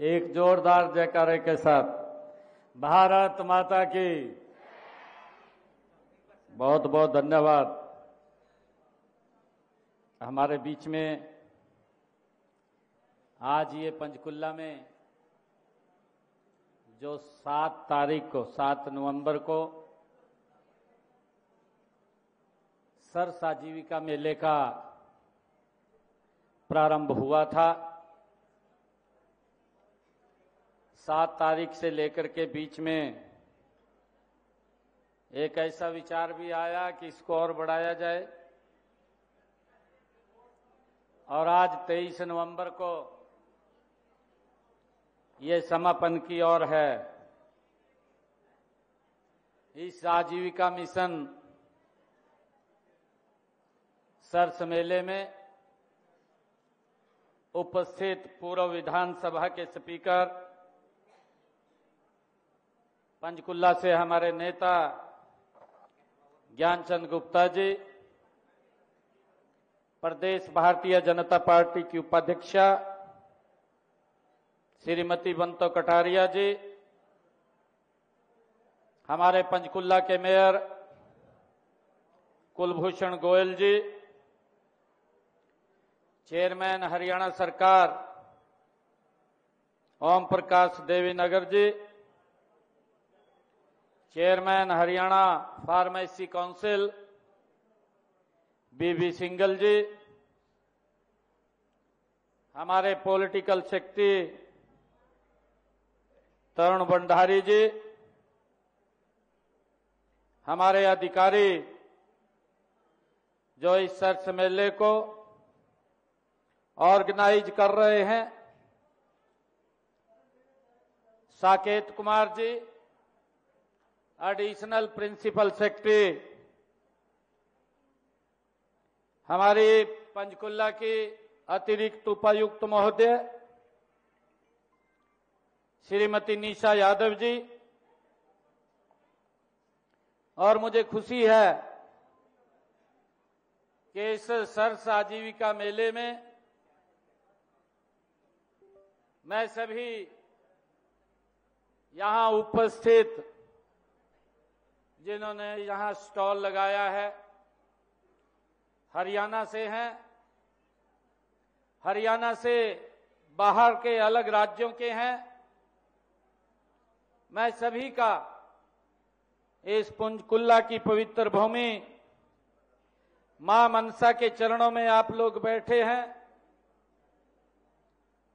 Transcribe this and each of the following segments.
एक जोरदार जयकारे के साथ भारत माता की बहुत बहुत धन्यवाद। हमारे बीच में आज ये पंचकुला में जो 7 तारीख को 7 नवंबर को सर्स आजीविका मेले का प्रारंभ हुआ था, 7 तारीख से लेकर के बीच में एक ऐसा विचार भी आया कि इसको और बढ़ाया जाए और आज 23 नवंबर को ये समापन की ओर है। इस आजीविका मिशन सर्स मेले में उपस्थित पूर्व विधानसभा के स्पीकर, पंचकुला से हमारे नेता ज्ञानचंद गुप्ता जी, प्रदेश भारतीय जनता पार्टी की उपाध्यक्षा श्रीमती बंतो कटारिया जी, हमारे पंचकुला के मेयर कुलभूषण गोयल जी, चेयरमैन हरियाणा सरकार ओम प्रकाश देवीनगर जी, चेयरमैन हरियाणा फार्मेसी काउंसिल बीबी सिंगल जी, हमारे पॉलिटिकल सेक्रेटरी तरुण भंडारी जी, हमारे अधिकारी जो इस सर्स मेले को ऑर्गेनाइज कर रहे हैं, Saket Kumar ji additional principal secretary, हमारी पंचकुला की अतिरिक्त उपायुक्त महोदय श्रीमती निशा यादव जी, और मुझे खुशी है कि इस सर्स आजीविका मेले में मैं सभी यहां उपस्थित जिन्होंने यहां स्टॉल लगाया है हरियाणा से हैं, हरियाणा से बाहर के अलग राज्यों के हैं, मैं सभी का इस पंचकुला की पवित्र भूमि मां मनसा के चरणों में आप लोग बैठे हैं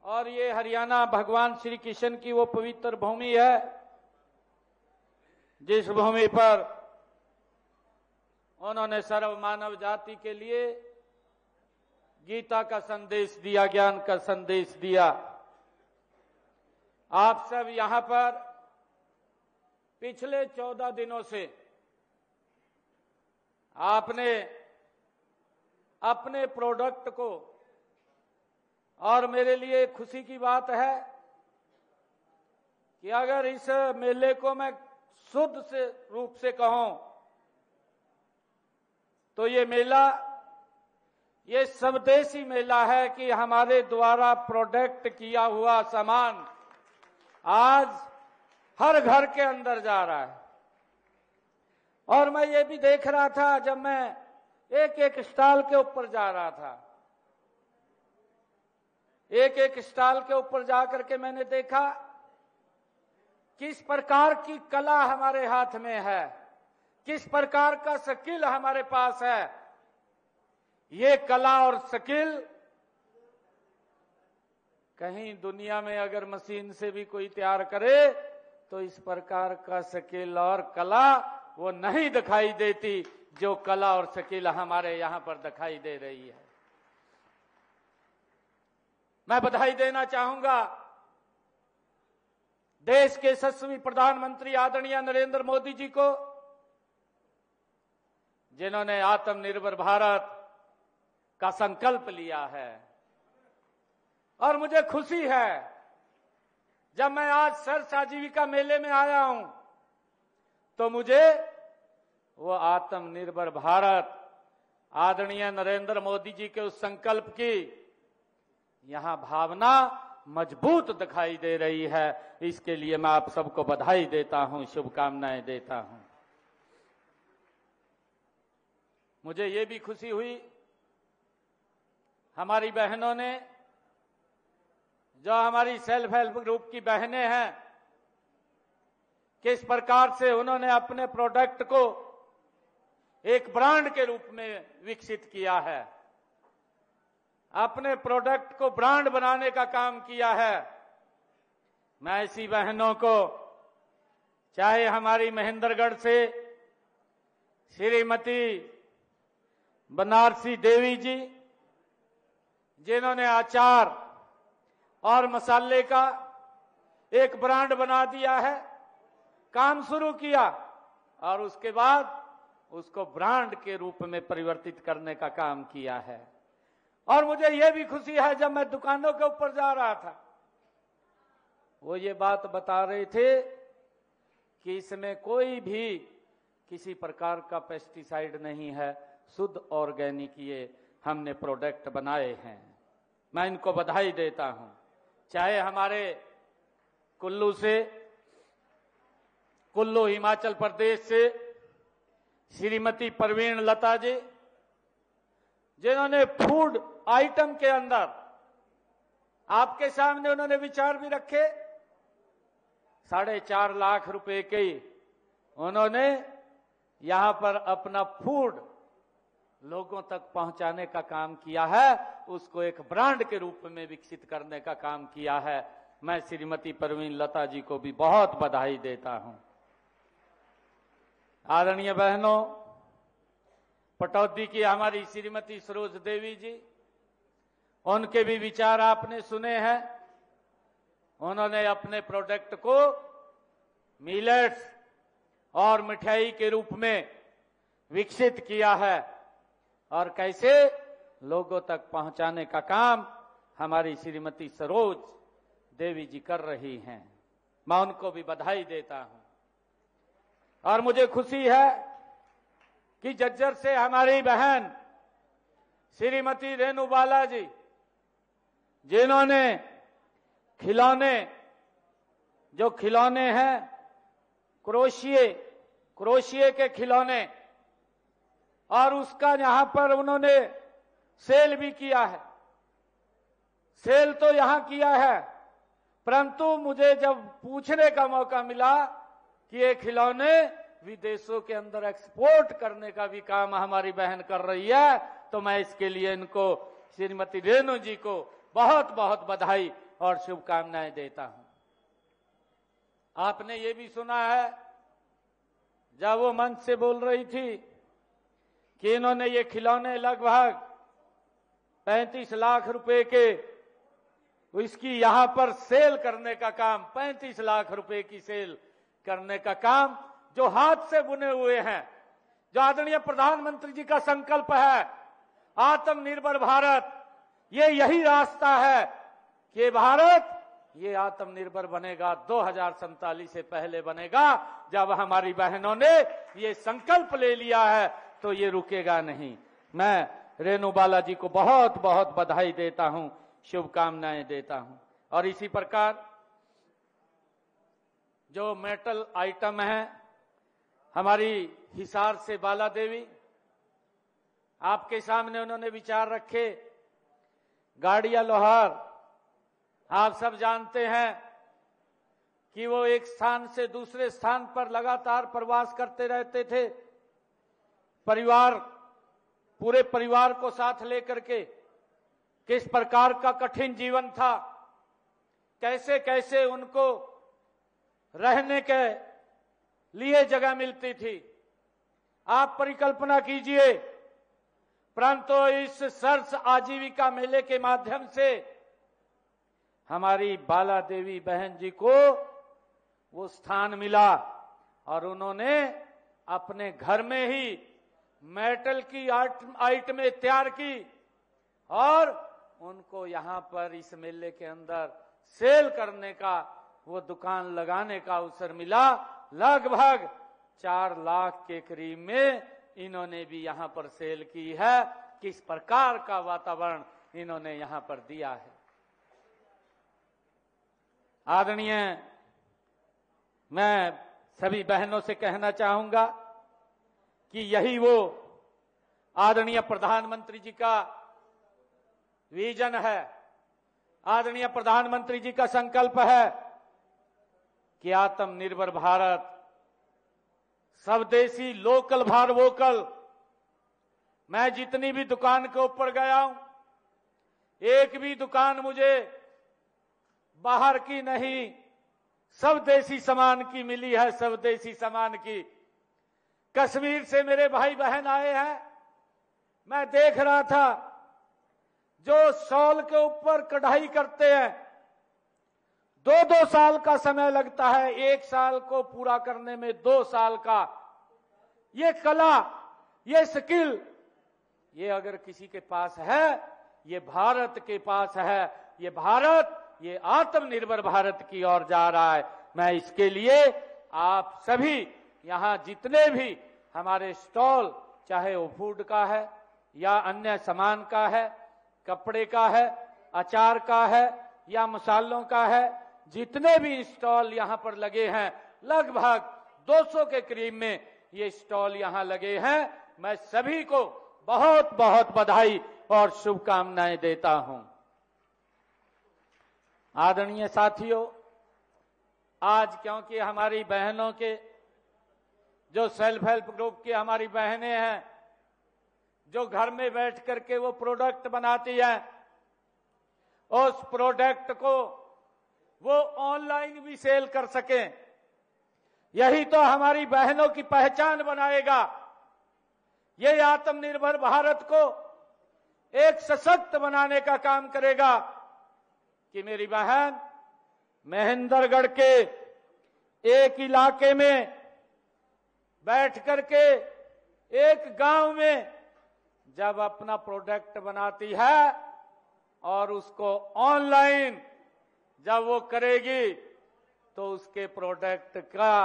और ये हरियाणा भगवान श्री कृष्ण की वो पवित्र भूमि है जिस भूमि पर उन्होंने सर्व मानव जाति के लिए गीता का संदेश दिया, ज्ञान का संदेश दिया। आप सब यहां पर पिछले 14 दिनों से आपने अपने प्रोडक्ट को, और मेरे लिए खुशी की बात है कि अगर इस मेले को मैं शुद्ध से रूप से कहूं तो ये मेला ये स्वदेशी मेला है कि हमारे द्वारा प्रोडक्ट किया हुआ सामान आज हर घर के अंदर जा रहा है। और मैं ये भी देख रहा था जब मैं एक एक स्टॉल के ऊपर जा रहा था, एक एक स्टॉल के ऊपर जाकर के मैंने देखा किस प्रकार की कला हमारे हाथ में है, किस प्रकार का स्किल हमारे पास है। ये कला और स्किल कहीं दुनिया में अगर मशीन से भी कोई तैयार करे तो इस प्रकार का स्किल और कला वो नहीं दिखाई देती जो कला और स्किल हमारे यहां पर दिखाई दे रही है। मैं बधाई देना चाहूंगा देश के यशस्वी प्रधानमंत्री आदरणीय नरेंद्र मोदी जी को, जिन्होंने आत्मनिर्भर भारत का संकल्प लिया है। और मुझे खुशी है जब मैं आज सर्स आजीविका मेले में आया हूं तो मुझे वो आत्मनिर्भर भारत आदरणीय नरेंद्र मोदी जी के उस संकल्प की यहां भावना मजबूत दिखाई दे रही है। इसके लिए मैं आप सबको बधाई देता हूं, शुभकामनाएं देता हूं। मुझे ये भी खुशी हुई हमारी बहनों ने, जो हमारी सेल्फ हेल्प ग्रुप की बहनें हैं, किस प्रकार से उन्होंने अपने प्रोडक्ट को एक ब्रांड के रूप में विकसित किया है, अपने प्रोडक्ट को ब्रांड बनाने का काम किया है। मैं ऐसी बहनों को, चाहे हमारी महेंद्रगढ़ से श्रीमती बनारसी देवी जी, जिन्होंने अचार और मसाले का एक ब्रांड बना दिया है, काम शुरू किया और उसके बाद उसको ब्रांड के रूप में परिवर्तित करने का काम किया है। और मुझे यह भी खुशी है, जब मैं दुकानों के ऊपर जा रहा था, वो ये बात बता रहे थे कि इसमें कोई भी किसी प्रकार का पेस्टिसाइड नहीं है, शुद्ध ऑर्गेनिक ये हमने प्रोडक्ट बनाए हैं। मैं इनको बधाई देता हूं। चाहे हमारे कुल्लू हिमाचल प्रदेश से श्रीमती परवीन लता जी, जिन्होंने फूड आइटम के अंदर आपके सामने उन्होंने विचार भी रखे, 4.5 लाख रुपए के उन्होंने यहां पर अपना फूड लोगों तक पहुंचाने का काम किया है, उसको एक ब्रांड के रूप में विकसित करने का काम किया है। मैं श्रीमती परवीन लता जी को भी बहुत बधाई देता हूं। आदरणीय बहनों, पटौदी की हमारी श्रीमती सरोज देवी जी, उनके भी विचार आपने सुने हैं। उन्होंने अपने प्रोडक्ट को मिलेट्स और मिठाई के रूप में विकसित किया है और कैसे लोगों तक पहुंचाने का काम हमारी श्रीमती सरोज देवी जी कर रही हैं। मैं उनको भी बधाई देता हूं। और मुझे खुशी है कि झज्जर से हमारी बहन श्रीमती रेणु बाला जी, जिन्होंने जो खिलौने हैं, क्रोशिये के खिलौने, और उसका यहां पर उन्होंने सेल भी किया है। सेल तो यहां किया है, परंतु मुझे जब पूछने का मौका मिला कि ये खिलौने विदेशों के अंदर एक्सपोर्ट करने का भी काम हमारी बहन कर रही है, तो मैं इसके लिए इनको, श्रीमती रेणु जी को बहुत बहुत बधाई और शुभकामनाएं देता हूं। आपने ये भी सुना है, जब वो मंच से बोल रही थी कि इन्होंने ये खिलौने लगभग 35 लाख रुपए के, इसकी यहां पर सेल करने का काम, 35 लाख रुपए की सेल करने का काम, जो हाथ से बुने हुए हैं, जो आदरणीय प्रधानमंत्री जी का संकल्प है आत्मनिर्भर भारत, ये यही रास्ता है कि भारत ये आत्मनिर्भर बनेगा, 2047 से पहले बनेगा। जब हमारी बहनों ने ये संकल्प ले लिया है तो ये रुकेगा नहीं। मैं रेणु बाला जी को बहुत बहुत बधाई देता हूं, शुभकामनाएं देता हूं। और इसी प्रकार जो मेटल आइटम है, हमारी हिसार से बाला देवी, आपके सामने उन्होंने विचार रखे। गाड़िया लोहार, आप सब जानते हैं कि वो एक स्थान से दूसरे स्थान पर लगातार प्रवास करते रहते थे, पूरे परिवार को साथ लेकर के। किस प्रकार का कठिन जीवन था, कैसे कैसे उनको रहने के लिए जगह मिलती थी, आप परिकल्पना कीजिए। परंतु इस सर्स आजीविका मेले के माध्यम से हमारी बाला देवी बहन जी को वो स्थान मिला और उन्होंने अपने घर में ही मेटल की आइटमें तैयार की और उनको यहां पर इस मेले के अंदर सेल करने का, वो दुकान लगाने का अवसर मिला। लगभग 4 लाख के करीब में इन्होंने भी यहां पर सेल की है। किस प्रकार का वातावरण इन्होंने यहां पर दिया है। आदरणीय, मैं सभी बहनों से कहना चाहूंगा कि यही वो आदरणीय प्रधानमंत्री जी का विजन है, आदरणीय प्रधानमंत्री जी का संकल्प है कि आत्मनिर्भर भारत, स्वदेशी, लोकल फॉर वोकल। मैं जितनी भी दुकान के ऊपर गया हूं, एक भी दुकान मुझे बाहर की नहीं, स्वदेशी सामान की मिली है, स्वदेशी सामान की। कश्मीर से मेरे भाई बहन आए हैं, मैं देख रहा था जो शॉल के ऊपर कढ़ाई करते हैं, 2-2 साल का समय लगता है, 1 साल को पूरा करने में 2 साल का। ये कला, ये स्किल, ये अगर किसी के पास है, ये भारत के पास है। ये भारत, ये आत्मनिर्भर भारत की ओर जा रहा है। मैं इसके लिए आप सभी यहां जितने भी हमारे स्टॉल, चाहे वो फूड का है या अन्य सामान का है, कपड़े का है, अचार का है या मसालों का है, जितने भी स्टॉल यहां पर लगे हैं, लगभग 200 के करीब में ये स्टॉल यहां लगे हैं। मैं सभी को बहुत बहुत बधाई और शुभकामनाएं देता हूं। आदरणीय साथियों, आज क्योंकि हमारी बहनों के जो सेल्फ हेल्प ग्रुप की हमारी बहनें हैं, जो घर में बैठ करके वो प्रोडक्ट बनाती हैं, उस प्रोडक्ट को वो ऑनलाइन भी सेल कर सकें, यही तो हमारी बहनों की पहचान बनाएगा। ये आत्मनिर्भर भारत को एक सशक्त बनाने का काम करेगा कि मेरी बहन महेंद्रगढ़ के एक इलाके में बैठ करके एक गांव में जब अपना प्रोडक्ट बनाती है और उसको ऑनलाइन जब वो करेगी, तो उसके प्रोडक्ट का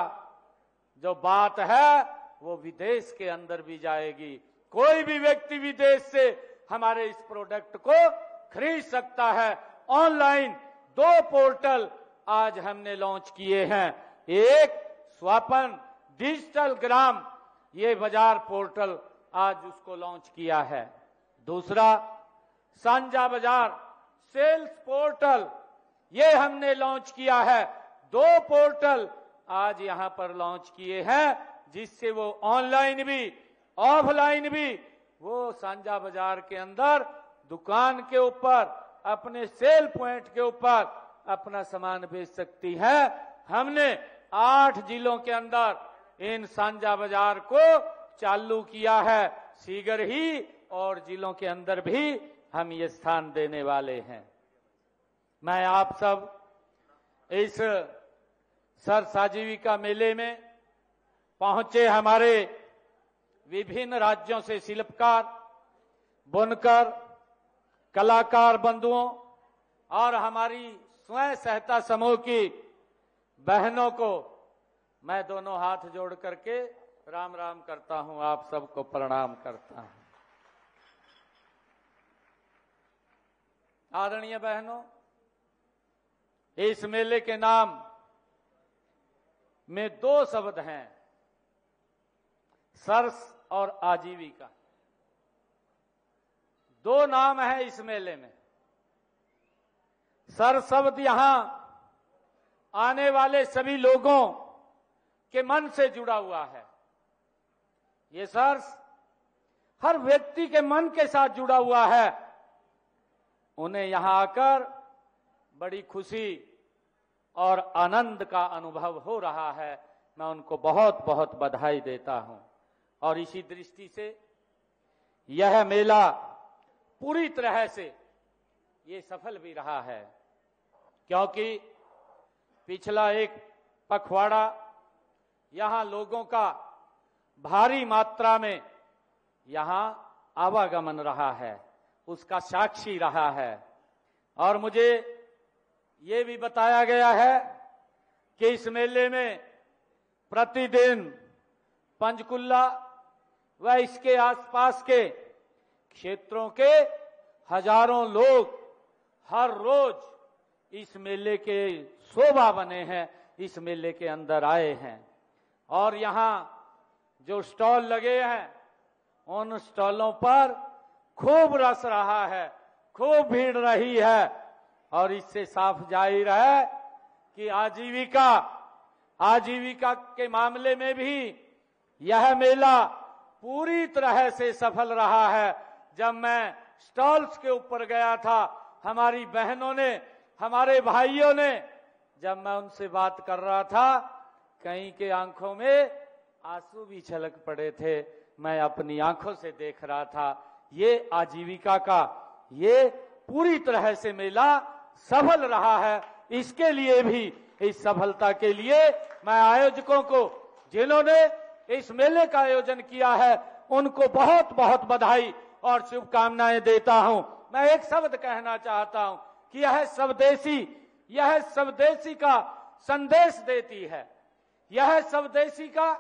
जो बात है वो विदेश के अंदर भी जाएगी। कोई भी व्यक्ति विदेश से हमारे इस प्रोडक्ट को खरीद सकता है। ऑनलाइन 2 पोर्टल आज हमने लॉन्च किए हैं। एक स्वपन डिजिटल ग्राम, ये बाजार पोर्टल आज उसको लॉन्च किया है। दूसरा साझा बाजार सेल्स पोर्टल, ये हमने लॉन्च किया है। 2 पोर्टल आज यहां पर लॉन्च किए हैं, जिससे वो ऑनलाइन भी ऑफलाइन भी वो साझा बाजार के अंदर दुकान के ऊपर अपने सेल पॉइंट के ऊपर अपना सामान बेच सकती है। हमने 8 जिलों के अंदर इन साझा बाजार को चालू किया है। शीघ्र ही और जिलों के अंदर भी हम ये स्थान देने वाले हैं। मैं आप सब इस सरसाजीविका मेले में पहुंचे हमारे विभिन्न राज्यों से शिल्पकार, बुनकर, कलाकार बंधुओं और हमारी स्वयं सहायता समूह की बहनों को मैं दोनों हाथ जोड़ करके राम राम करता हूं, आप सबको प्रणाम करता हूं। आदरणीय बहनों, इस मेले के नाम में 2 शब्द हैं, सरस और आजीविका। 2 नाम है इस मेले में। सर शब्द यहां आने वाले सभी लोगों के मन से जुड़ा हुआ है। ये सर्स हर व्यक्ति के मन के साथ जुड़ा हुआ है। उन्हें यहां आकर बड़ी खुशी और आनंद का अनुभव हो रहा है। मैं उनको बहुत बहुत बधाई देता हूं। और इसी दृष्टि से यह मेला पूरी तरह से ये सफल भी रहा है, क्योंकि पिछला एक पखवाड़ा यहां लोगों का भारी मात्रा में यहां आवागमन रहा है, उसका साक्षी रहा है। और मुझे ये भी बताया गया है कि इस मेले में प्रतिदिन पंचकुला व इसके आसपास के क्षेत्रों के हजारों लोग हर रोज इस मेले के शोभा बने हैं, इस मेले के अंदर आए हैं। और यहाँ जो स्टॉल लगे हैं, उन स्टॉलों पर खूब रस रहा है, खूब भीड़ रही है। और इससे साफ जाहिर है कि आजीविका के मामले में भी यह मेला पूरी तरह से सफल रहा है। जब मैं स्टॉल्स के ऊपर गया था, हमारी बहनों ने, हमारे भाइयों ने, जब मैं उनसे बात कर रहा था, कई के आंखों में आंसू भी छलक पड़े थे। मैं अपनी आंखों से देख रहा था। ये आजीविका का ये पूरी तरह से मेला सफल रहा है। इसके लिए भी, इस सफलता के लिए मैं आयोजकों को, जिन्होंने इस मेले का आयोजन किया है, उनको बहुत बहुत बधाई और शुभकामनाएं देता हूं। मैं एक शब्द कहना चाहता हूं कि यह स्वदेशी का संदेश देती है। यह स्वदेशी का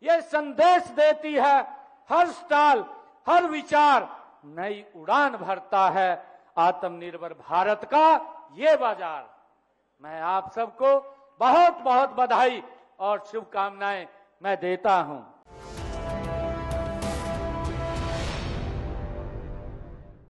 यह संदेश देती है। हर स्टॉल, हर विचार नई उड़ान भरता है आत्मनिर्भर भारत का ये बाजार। मैं आप सबको बहुत बहुत बधाई और शुभकामनाएं मैं देता हूं।